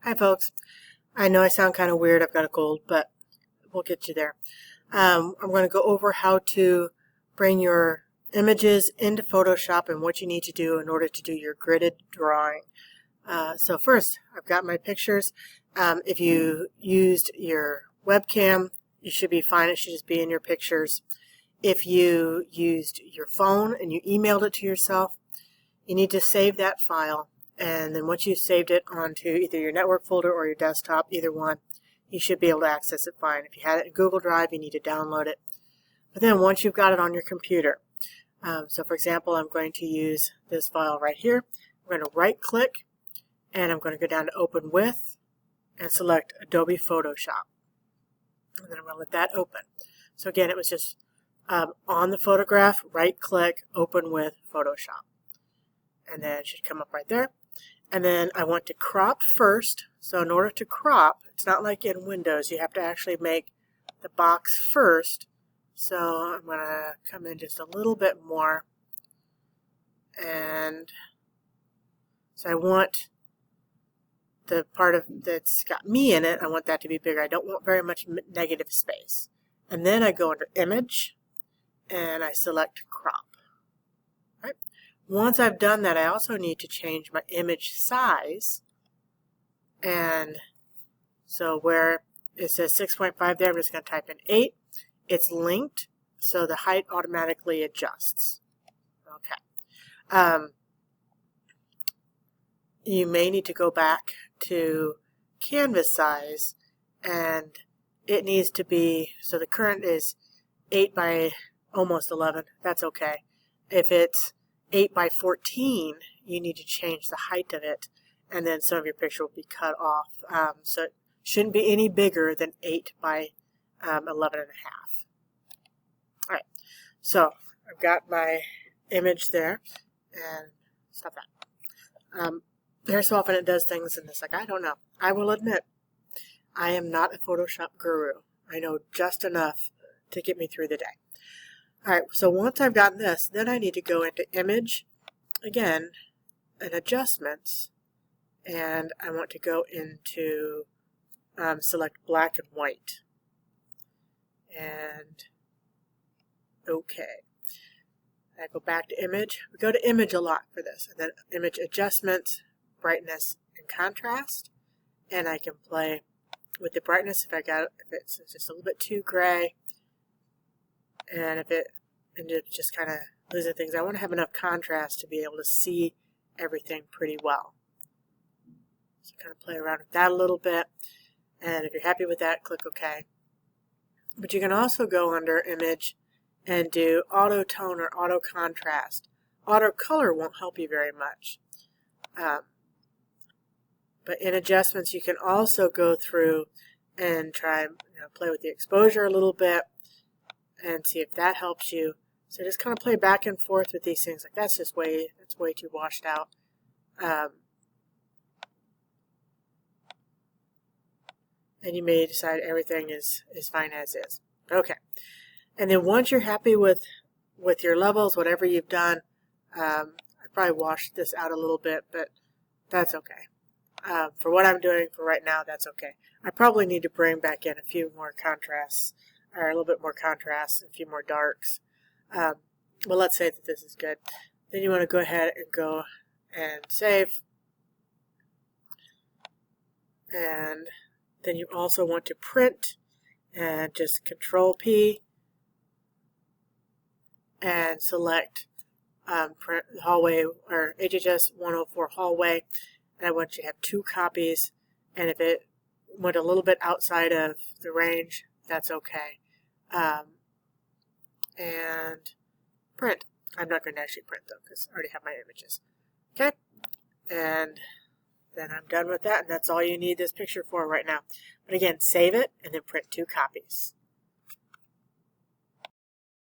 Hi folks. I know I sound kind of weird. I've got a cold, but we'll get you there. I'm going to go over how to bring your images into Photoshop and what you need to do in order to do your gridded drawing. So first, I've got my pictures. If you used your webcam, you should be fine. It should just be in your pictures. If you used your phone and you emailed it to yourself, you need to save that file. And then once you've saved it onto either your network folder or your desktop, either one, you should be able to access it fine. If you had it in Google Drive, you need to download it. But then once you've got it on your computer, so for example, I'm going to use this file right here. I'm going to right click and I'm going to go down to Open With and select Adobe Photoshop. And then I'm going to let that open. So again, it was just on the photograph, right click, Open With Photoshop. And then it should come up right there. And then I want to crop first. So in order to crop, it's not like in Windows. You have to actually make the box first. So I'm going to come in just a little bit more. And so I want the part of that's got me in it, I want that to be bigger. I don't want very much negative space. And then I go under Image and I select Crop. Right? Once I've done that, I also need to change my image size. And so where it says 6.5 there, I'm just going to type in 8. It's linked, so the height automatically adjusts. Okay. You may need to go back to canvas size, and it needs to be, so the current is 8 by almost 11. That's okay. If it's 8 by 14, you need to change the height of it, and then some of your picture will be cut off. So it shouldn't be any bigger than 8 by 11 and a half. All right, so I've got my image there, and stop that. Very so often it does things, and it's like, I don't know. I will admit, I am not a Photoshop guru. I know just enough to get me through the day. Alright, so once I've gotten this, then I need to go into Image, again, and Adjustments, and I want to go into select Black and White. And okay. I go back to Image. We go to Image a lot for this, and then Image Adjustments, Brightness and Contrast, and I can play with the brightness if it's just a little bit too gray. And if it ended up just kind of losing things, I want to have enough contrast to be able to see everything pretty well. So kind of play around with that a little bit. And if you're happy with that, click OK. But you can also go under Image and do Auto Tone or Auto Contrast. Auto Color won't help you very much. But in Adjustments, you can also go through and try play with the exposure a little bit and see if that helps you. So just kind of play back and forth with these things. Like that's way too washed out. And you may decide everything is fine as is. Okay. And then once you're happy with your levels, whatever you've done, I probably washed this out a little bit, but that's okay. For what I'm doing for right now, that's okay. I probably need to bring back in a few more contrasts, or a little bit more contrast, a few more darks. Well, let's say that this is good. Then you want to go ahead and go and save. And then you also want to print, and just Control P and select print hallway or HHS 104 hallway. And I want you to have 2 copies, and if it went a little bit outside of the range, that's okay. And print. I'm not going to actually print though, because I already have my images. Okay, and then I'm done with that, and that's all you need this picture for right now. But again, save it, and then print 2 copies.